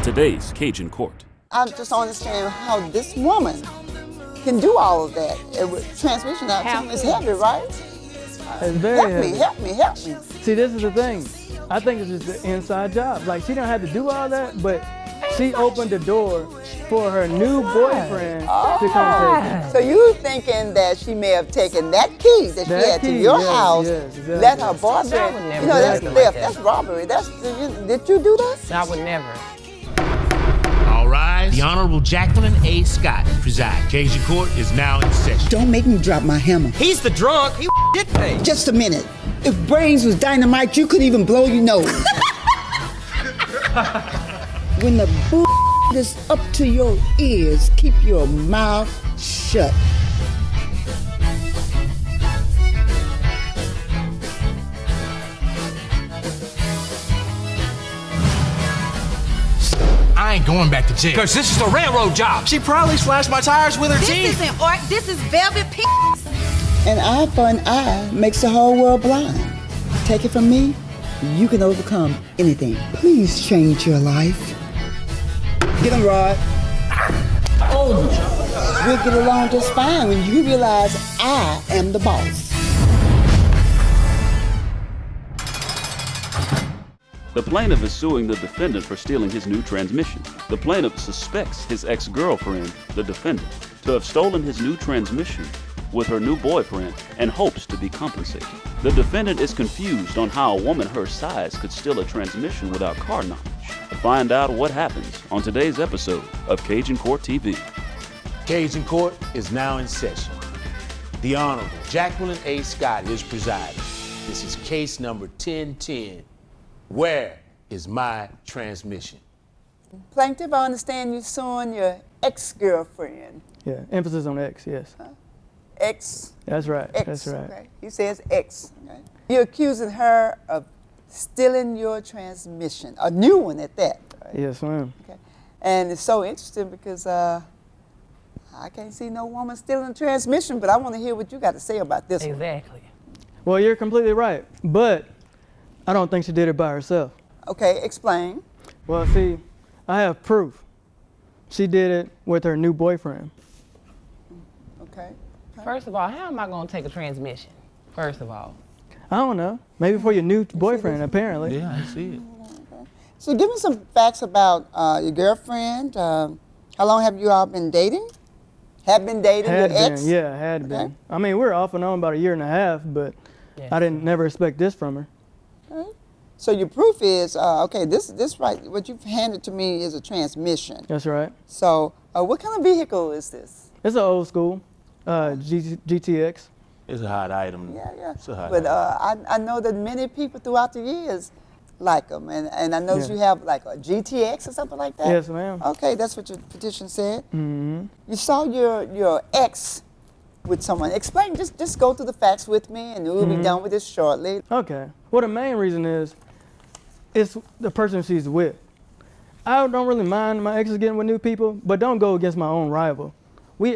Today's Cajun Court. I just don't understand how this woman can do all of that. Transmission is heavy, right? It's very heavy. Help me. See, this is the thing. I think it's just an inside job. Like, she don't have to do all that, but she opened the door for her new boyfriend to come take it. So you thinking that she may have taken that key that she had to your house, exactly. let her boyfriend, that's theft, that's robbery. Did you do that? I would never. All rise. The Honorable Jacqueline A. Scott preside. Cajun Court is now in session. Don't make me drop my hammer. He's the drunk. He did me. Just a minute. If brains was dynamite, you couldn't even blow your nose. When the is up to your ears, keep your mouth shut. I ain't going back to jail. Because this is a railroad job. She probably slashed my tires with her teeth. This isn't art, this is velvet pink. An eye for an eye makes the whole world blind. Take it from me, you can overcome anything. Please change your life. Get him, Rod. Oh, we'll get along just fine when you realize I am the boss. The plaintiff is suing the defendant for stealing his new transmission. The plaintiff suspects his ex-girlfriend, the defendant, to have stolen his new transmission with her new boyfriend and hopes to be compensated. The defendant is confused on how a woman her size could steal a transmission without car knowledge. To find out what happens on today's episode of Cajun Court TV. Cajun Court is now in session. The Honorable Jacqueline A. Scott is presiding. This is case number 1010. Where is my transmission? Plaintiff, I understand you're suing your ex-girlfriend. Yeah, emphasis on ex, yes. Ex? That's right, Ex, that's right. Okay. You say it's ex. Okay. You're accusing her of stealing your transmission, a new one at that. Right? Yes, ma'am. Okay. And it's so interesting because I can't see no woman stealing a transmission, but I want to hear what you got to say about this one. Exactly. Well, you're completely right, but I don't think she did it by herself. Okay, explain. Well, see, I have proof. She did it with her new boyfriend. Okay. First of all, how am I going to take a transmission? First of all. I don't know. Maybe for your new boyfriend, apparently. Yeah, I see it. Okay. So give me some facts about your girlfriend. How long have you all been dating? Have been dating your ex? Yeah, had been. I mean, we were off and on about 1.5 years, but Yes. I didn't never expect this from her. Okay. So your proof is, okay, this right, what you've handed to me is a transmission. That's right. So what kind of vehicle is this? It's an old school GTX. It's a hot item. Yeah. It's a hot But item. I know that many people throughout the years like them, and I noticed Yeah. you have like a GTX or something like that? Yes, ma'am. Okay, that's what your petition said. Mm-hmm. You saw your ex with someone. Explain, just go through the facts with me, and we'll be done with this shortly. Okay. Well, the main reason is it's the person she's with. I don't really mind my exes getting with new people, but don't go against my own rival.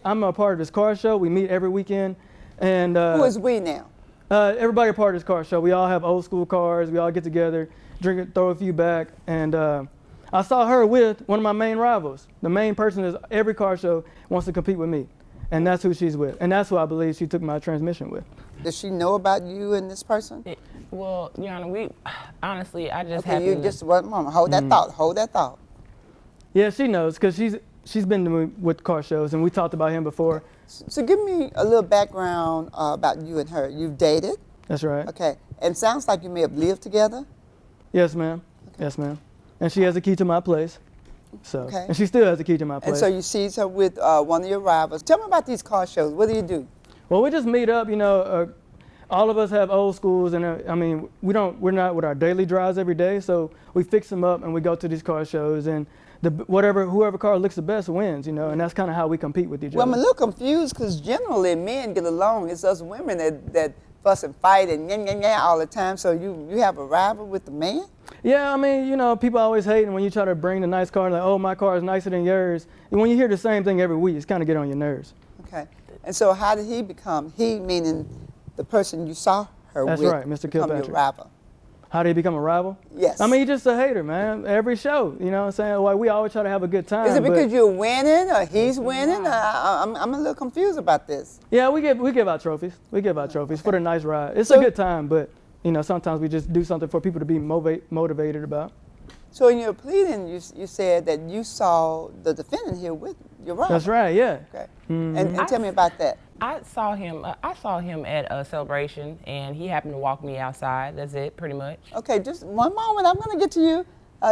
I'm a part of this car show. We meet every weekend. And Who is we now? everybody a part of this car show. We all have old school cars. We all get together, drink it, throw a few back. And I saw her with one of my main rivals. The main person is every car show wants to compete with me. And that's who she's with. And that's who I believe she took my transmission with. Does she know about you and this person? Well, Your Honor, honestly, I just Okay, happened you to... just one moment. Hold that thought. Hold that thought. Yeah, she knows because she's been with car shows and we talked about him before. So give me a little background about you and her. You've dated? That's right. Okay. And sounds like you may have lived together? Yes, ma'am. Okay. Yes, ma'am. And she has a key to my place. So, Okay. and she still has a key to my place. And so you sees her with one of your rivals. Tell me about these car shows. What do you do? Well, we just meet up, all of us have old schools, and I mean, we're not with our daily drives every day, so we fix them up and we go to these car shows, and whoever car looks the best wins, and that's kind of how we compete with each Well, I'm other. a little confused because generally men get along. It's us women that fuss and fight and all the time. So you have a rival with the man? Yeah, I mean, people always hate, and when you try to bring the nice car, like, oh, my car is nicer than yours. And when you hear the same thing every week, it's kind of get on your nerves. Okay. And so how did he become, he meaning the person you saw her That's with, right, Mr. become your Kilpatrick. rival? How did he become a rival? Yes. I mean, he's just a hater, man. Every show, you know what I'm saying? Like, we always try to have a good time. Is it because but, you're winning or he's winning? I'm a little confused about this. Yeah, we give out trophies. We give out trophies for the nice ride. It's a So- good time, but you know, sometimes we just do something for people to be motivated about. So in your pleading, you said that you saw the defendant here with your rival. That's right, yeah. Okay. And tell me about that. I saw him at a celebration, and he happened to walk me outside. That's it, pretty much. Okay, just one moment. I'm going to get to you.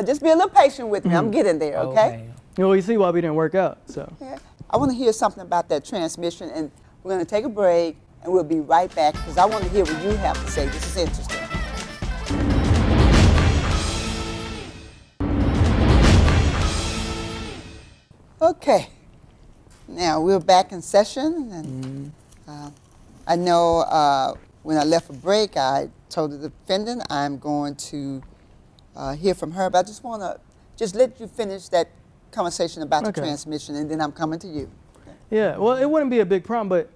Just be a little patient with me. I'm getting there, okay? Well, you see why we didn't work out, so. Yeah. I want to hear something about that transmission, and we're going to take a break, and we'll be right back because I want to hear what you have to say. This is interesting. Okay. Now we're back in session, and I know when I left for break, I told the defendant I'm going to hear from her, but I just want to let you finish that conversation about the transmission, and then I'm coming to you. Yeah, well, it wouldn't be a big problem, but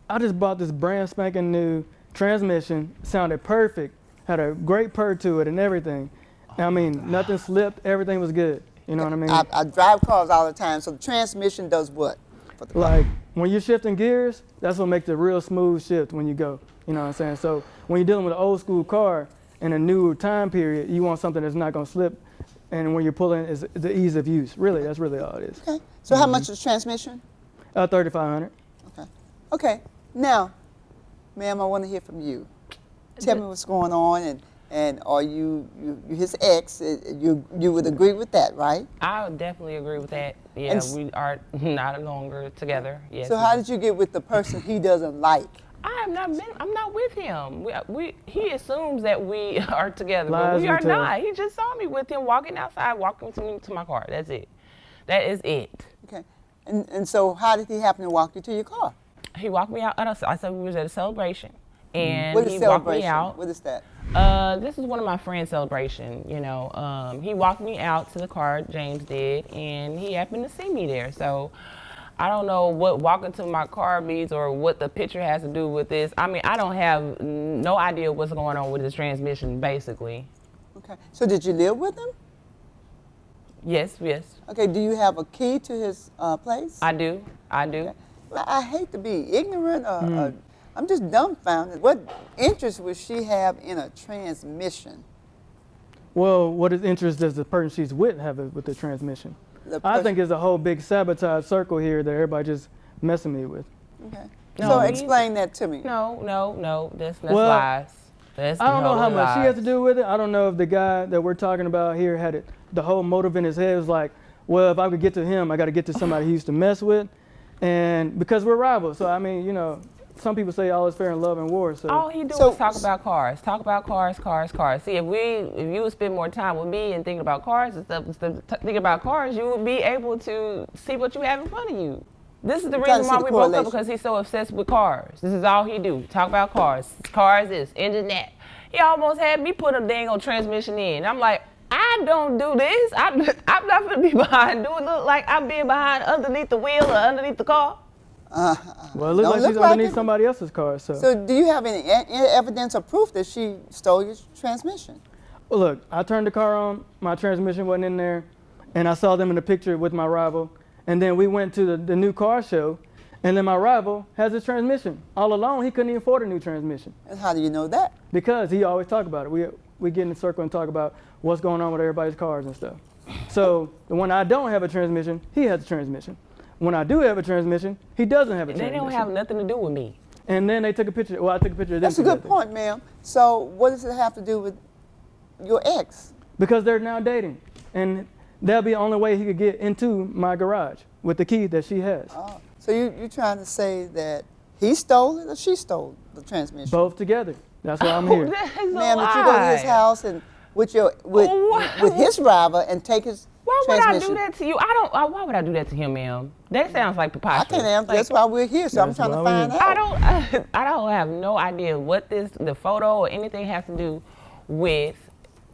I just bought this brand spanking new transmission. Sounded perfect, had a great purr to it and everything. I mean, nothing slipped, everything was good. You know what I mean? I drive cars all the time, so the transmission does what? For the car? Like, when you're shifting gears, that's what makes a real smooth shift when you go. You know what I'm saying? So when you're dealing with an old school car in a new time period, you want something that's not going to slip. And when you're pulling, is the ease of use. Really, that's really all it is. Okay. So how much is the transmission? $3,500. Okay. Okay. Now, ma'am, I want to hear from you. Tell me what's going on, and are you his ex? You would agree with that, right? I would definitely agree with that. Yeah, we are not longer together. Yes. So how did you get with the person he doesn't like? I'm not with him. He assumes that we are together, but Lies we and are tell. not. He just saw me with him walking outside, walking to my car. That's it. That is it. Okay. And so how did he happen to walk you to your car? He walked me out. I said we was at a celebration, and What is he walked me celebration? out. What is that? This is one of my friends' celebration. You know, he walked me out to the car. James did, and he happened to see me there. So I don't know what walking to my car means or what the picture has to do with this. I mean, I don't have no idea what's going on with his transmission, basically. Okay. So did you live with him? Yes. Okay. Do you have a key to his place? I do. Okay. Well, I hate to be ignorant. I'm just dumbfounded. What interest would she have in a transmission? Well, what interest does the person she's with have with the transmission? I think it's a whole big sabotage circle here that everybody just messing me with. Okay. No, So explain that to me. No. That's Well, lies. That's I don't know how total much she has to lies. do with it. I don't know if the guy that we're talking about here had it. The whole motive in his head was like, well, if I could get to him, I got to get to somebody he used to mess with, and because we're rivals. So I mean, you know, some people say all is fair in love and war. So All he do is talk about cars. Talk about cars. See, if you would spend more time with me and thinking about cars and stuff, instead of thinking about cars, you would be able to see what you have in front of you. This is the reason why we broke up, because he's so obsessed with cars. This is all he do. Talk about cars. Cars this, engine that. He almost had me put a dang old transmission in. I'm like, I don't do this. I'm not gonna be behind. Do it look like I'm being behind underneath the wheel or underneath the car? well, it looks like she's underneath somebody else's car. So do you have any evidence or proof that she stole your transmission? Well, look, I turned the car on. My transmission wasn't in there, and I saw them in the picture with my rival. And then we went to the new car show, and then my rival has his transmission. All along, he couldn't even afford a new transmission. And how do you know that? Because he always talk about it. We get in a circle and talk about what's going on with everybody's cars and stuff. So when I don't have a transmission, he has a transmission. When I do have a transmission, he doesn't have a They transmission. don't have nothing to do with me. And then they took a picture. Well, I took a picture of them. That's a good together. point, ma'am. So what does it have to do with your ex? Because they're now dating. And that'll be the only way he could get into my garage with the key that she has. Oh. So you're trying to say that he stole it or she stole the transmission? Both together. That's why I'm here. That is a Ma'am, did you go to his lie. house and with his rival and take his Why would I transmission? do that to you? Why would I do that to him, ma'am? That sounds like I preposterous. can't answer. Like, That's why we're here. So I'm That's trying to why find we're out. I don't have no idea what the photo or anything has to do with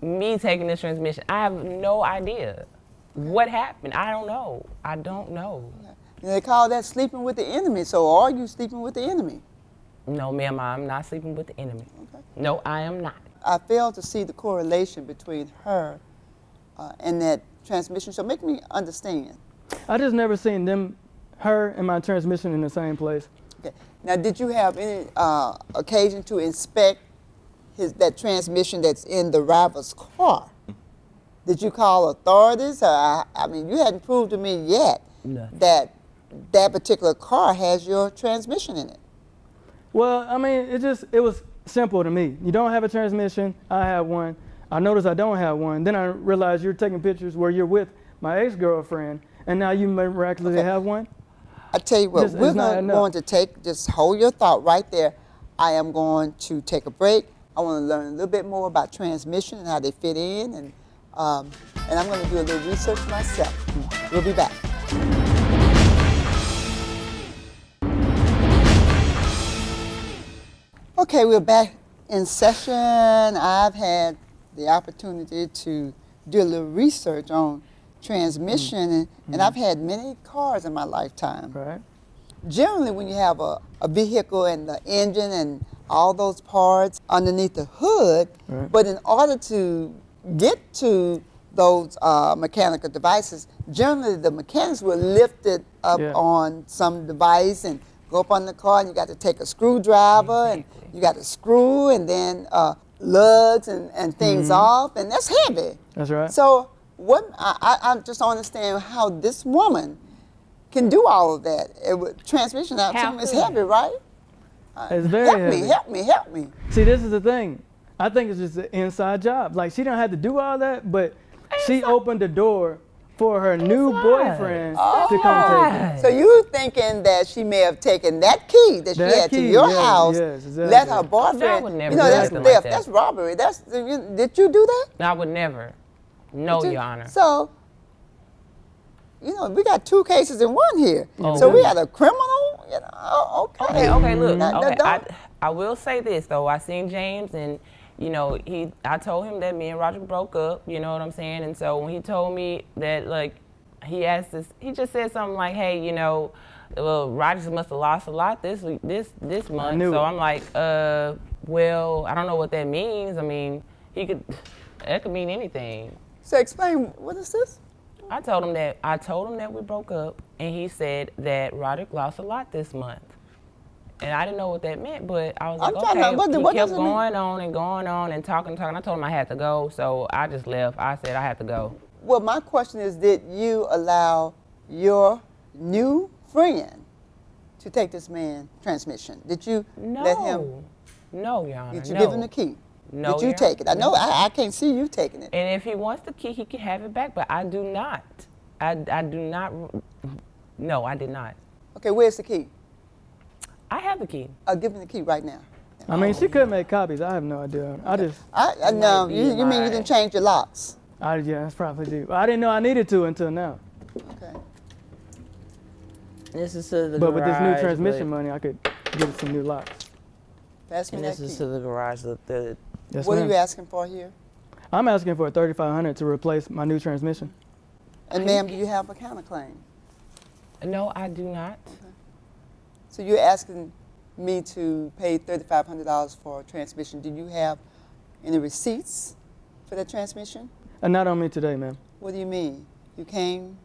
me taking this transmission. I have no idea what happened. I don't know. And they call that sleeping with the enemy. So are you sleeping with the enemy? No, ma'am, I'm not sleeping with the enemy. Okay. No, I am not. I failed to see the correlation between her and that transmission. So make me understand. I just never seen her and my transmission in the same place. Okay. Now, did you have any occasion to inspect that transmission that's in the rival's car? Did you call authorities? I mean, you hadn't proved to me yet that particular car has your transmission in it. Well, I mean, it was simple to me. You don't have a transmission, I have one. I noticed I don't have one. Then I realized you're taking pictures where you're with my ex-girlfriend, and now you miraculously have one. I tell you what, we're going to just hold your thought right there. I am going to take a break. I want to learn a little bit more about transmission and how they fit in, and I'm going to do a little research myself. We'll be back. Okay, we're back in session. I've had the opportunity to do a little research on transmission, and I've had many cars in my lifetime. Right. Generally, when you have a vehicle and the engine and all those parts underneath the hood, right. But in order to get to those mechanical devices, generally the mechanics will lift it up on some device and go up on the car, and you got to take a screwdriver and you got to screw and then lugs and things off, and that's heavy. That's right. So I just don't understand how this woman can do all of that. Transmission out is heavy, right? It's very heavy. Help me. See, this is the thing. I think it's just an inside job. Like, she don't have to do all that, but she opened the door for her new boyfriend to come take it. So you thinking that she may have taken that key that she had to your house, let her boyfriend, I would never that's do theft, like that. that's robbery. Did you do that? I would never. No, Your Honor. So, we got two cases in one here. Oh, so we had a criminal, okay. Okay, look. Now, I will say this though. I seen James, and I told him that me and Roger broke up. You know what I'm saying? And so when he told me that, like, he just said something like, "Hey, well, Rogers must have lost a lot this month." So I'm like, well, I don't know what that means. I mean, that could mean anything. So explain, what is this? I told him that we broke up, and he said that Roderick lost a lot this month. And I didn't know what that meant, but I was like, okay. He kept going on and talking. I told him I had to go, so I just left. I said I had to go. Well, my question is, did you allow your new friend to take this man's transmission? Did you let him? No, Your Honor. Did you give him the key? No. Did you take it? I know I can't see you taking it. And if he wants the key, he can have it back, but I do not. I do not. No, I did not. Okay, where's the key? I have the key. I'll give him the key right now. I mean, she could make copies. I have no idea. No, you mean you didn't change your locks? Yeah, that's probably due. I didn't know I needed to until now. Okay. This is to the But garage. with this new transmission money, I could get some new locks. Pass me And that this key. is to the garage. Yes, What are ma'am. you asking for here? I'm asking for $3,500 to replace my new transmission. And ma'am, do you have a counterclaim? No, I do not. So you're asking me to pay $3,500 for a transmission. Do you have any receipts for that transmission? Not on me today, ma'am. What do you mean? You came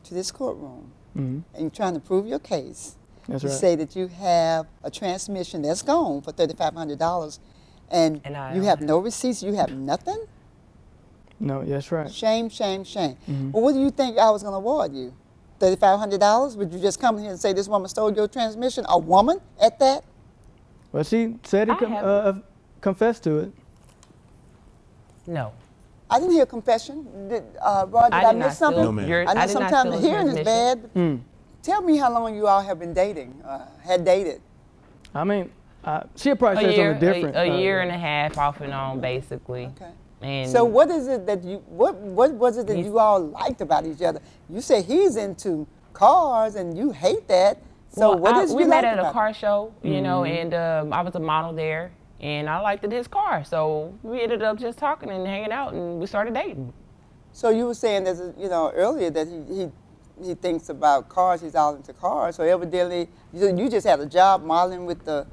to this courtroom Mm-hmm. and you're trying to prove your case. That's You right. say that you have a transmission that's gone for $3,500 and you have no receipts, you have nothing? No, that's right. Shame, shame, shame. Mm-hmm. Well, what do you think I was going to award you? $3,500? Would you just come here and say this woman stole your transmission? A woman at that? Well, she said he confessed to it. No. I didn't hear a confession. Rod, did I did miss not something? No, ma'am. I know I did not sometimes the steal a hearing is transmission. bad. Tell me how long you all have been dating, had dated. I mean, she'll probably say something different. A year and a half off and on, basically. Okay. And So what is it that what was it that you all liked about each other? You say he's into cars and you hate that. So well, what is we you met like at a about car show, and I was a model there, and I liked his car. So we ended up just talking and hanging out, and we started dating. So you were saying that earlier that he thinks about cars. He's all into cars. So evidently you just had a job modeling with the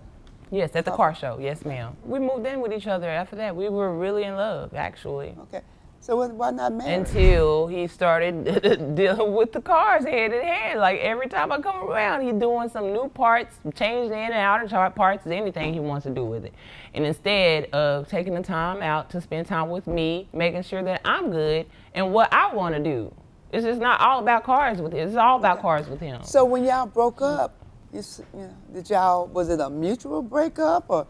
Yes, at the car show. Yes, ma'am. We moved in with each other after that. We were really in love, actually. Okay. So why not married? Until he started dealing with the cars hand in hand. Like every time I come around, he's doing some new parts, changing in and out of parts, anything he wants to do with it. And instead of taking the time out to spend time with me, making sure that I'm good and what I want to do. It's just not all about cars with him. It's all about cars with him. So when y'all broke up, was it a mutual breakup or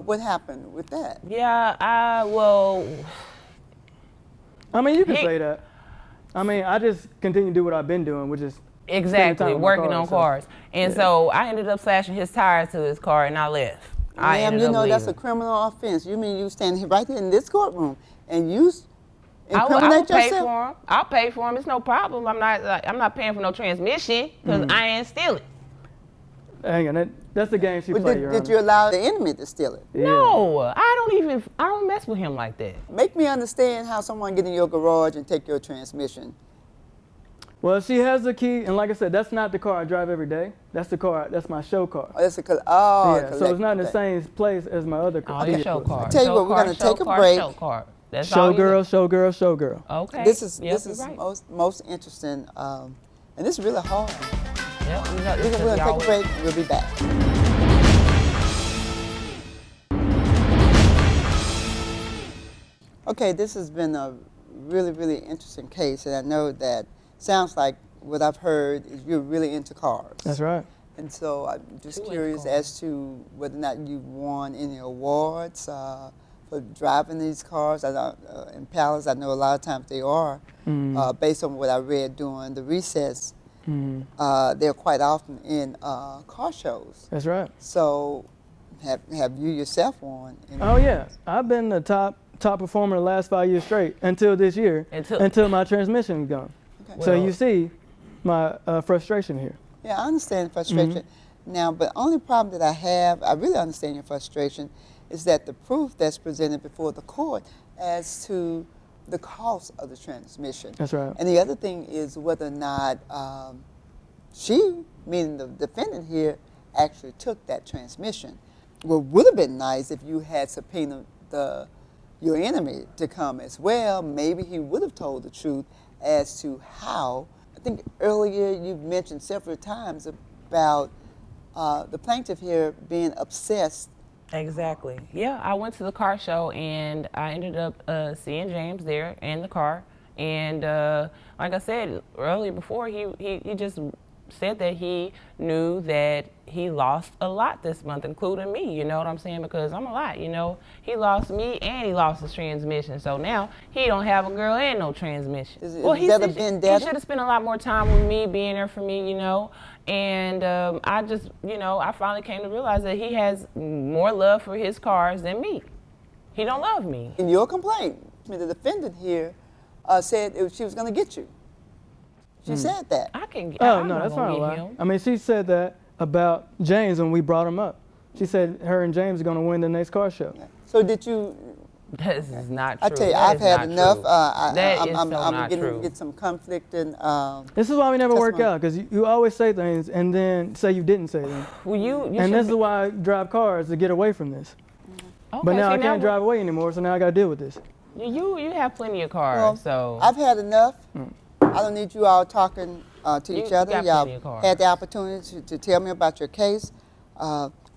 what happened with that? Yeah, well. I mean, you can say that. I mean, I just continue to do what I've been doing, which is Exactly, working on cars. And so I ended up slashing his tires to his car and I left. Ma'am, you know that's a criminal offense. You mean you stand here right here in this courtroom and you incriminate I'll yourself? pay for him. I'll pay for him. It's no problem. I'm not paying for no transmission because I ain't stealing. Hang on, that's the game she played. Did you allow the enemy to steal it? Yeah. No, I don't mess with him like that. Make me understand how someone get in your garage and take your transmission. Well, she has the key, and like I said, that's not the car I drive every day. That's the car. That's my show car. Oh, that's Yeah, so it's not in the same place as my other car. Oh, your show car. I'll tell you what, we're going to take a break. That's all you Showgirl, showgirl, showgirl. Okay. This is right. most interesting, and this is really hard. Yep, We're going to take a break. We'll be back. Okay, this has been a really, really interesting case, and I know that sounds like what I've heard is you're really into cars. That's right. And so I'm just curious as to whether or not you've won any awards for driving these cars. I know, Impalas, I know a lot of times they are, based on what I read during the recess. They're quite often in car shows. That's right. So have you yourself won? Oh yeah, I've been the top performer the last 5 years straight until this year, until my transmission is gone. Okay. So you see my frustration here. Yeah, I understand frustration. Now, but the only problem that I have, I really understand your frustration, is that the proof that's presented before the court as to the cost of the transmission. That's right. And the other thing is whether or not she, meaning the defendant here, actually took that transmission. What would have been nice if you had subpoenaed your enemy to come as well. Maybe he would have told the truth as to how. I think earlier you mentioned several times about the plaintiff here being obsessed. Exactly. Yeah, I went to the car show and I ended up seeing James there in the car. And like I said earlier before, he just said that he knew that he lost a lot this month, including me, you know what I'm saying? Because I'm a lot, you know. He lost me and he lost his transmission. So now he don't have a girl and no transmission. Is that a vendetta? He should have spent a lot more time with me, being there for me, you know. And I just, you know, I finally came to realize that he has more love for his cars than me. He don't love me. In your complaint, the defendant here said she was going to get you. She said that. I can get Oh, no, that's not a lie. I mean, she said that about James when we brought him up. She said her and James are going to win the next car show. Yeah. So did you? This is not true. I tell you, I've had enough. I'm get some conflicting. This is why we never work out, because you always say things and then say you didn't say them. Well, and this is why I drive cars, to get away from this. Okay, but now I can't drive away anymore, so now I got to deal with this. You have plenty of cars, well, so. I've had enough. I don't need you all talking to each other. Y'all had the opportunity to tell me about your case.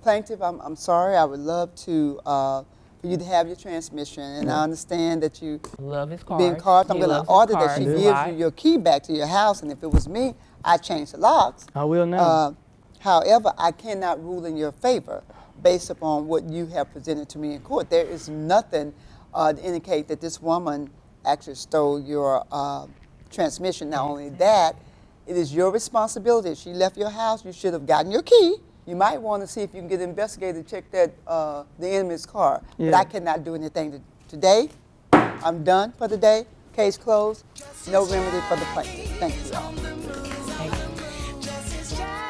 Plaintiff, I'm sorry. I would love to for you to have your transmission, and I understand that you love his cars. Being cars, I'm going to order that she gives you your key back to your house, and if it was me, I'd change the locks. I will now. However, I cannot rule in your favor based upon what you have presented to me in court. There is nothing to indicate that this woman actually stole your transmission. Not only that, it is your responsibility. If she left your house, you should have gotten your key. You might want to see if you can get an investigator to check that the enemy's car. Yeah. But I cannot do anything today. I'm done for the day. Case closed. No remedy for the plaintiff. Thank you all.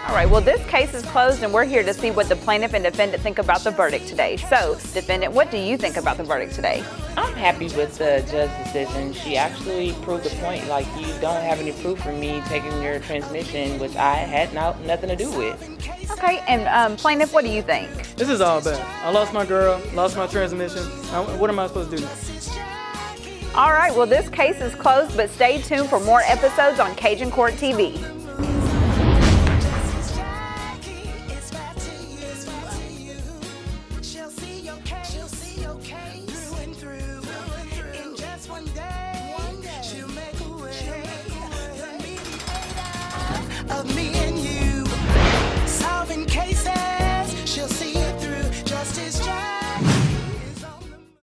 All right, well, this case is closed, and we're here to see what the plaintiff and defendant think about the verdict today. So, defendant, what do you think about the verdict today? I'm happy with the judge's decision. She actually proved the point, like, you don't have any proof for me taking your transmission, which I had nothing to do with. Okay, and plaintiff, what do you think? This is all bad. I lost my girl, lost my transmission. What am I supposed to do next? All right, well, this case is closed, but stay tuned for more episodes on Cajun Court TV.